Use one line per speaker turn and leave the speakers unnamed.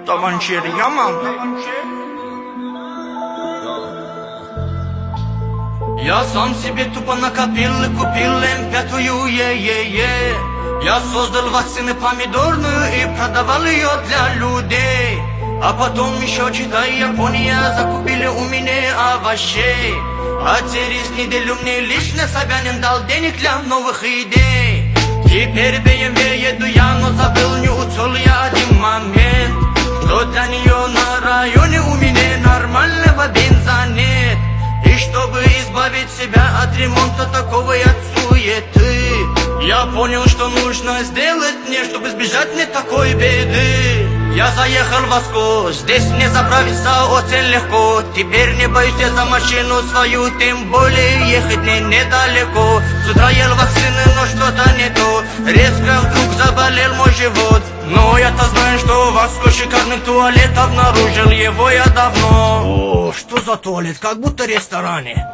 Tavancher, Yaman. Я сам себе тупо накопил и купил М5, Я создал вакцины помидорную и продавал ее для людей. А потом еще, читай, Япония, закупили у меня овощей. А через неделю мне лично Собянин дал денег для новых идей. Теперь BMW еду я, но забыл, не учел я один момент, что для нее на районе у меня нормального бенза нет. И чтобы избавить себя от ремонта такого и от суеты, я понял, что нужно сделать мне, чтобы избежать мне такой беды. Я заехал в Москву, здесь мне заправиться очень легко. Теперь не боюсь я за машину свою, тем более ехать мне недалеко. С утра ел вакцины, но что-то не то, резко вдруг заболел мой живот. Но я-то знаю, что у вас шикарный туалет, обнаружил его я давно. О, что за туалет, как будто в ресторане.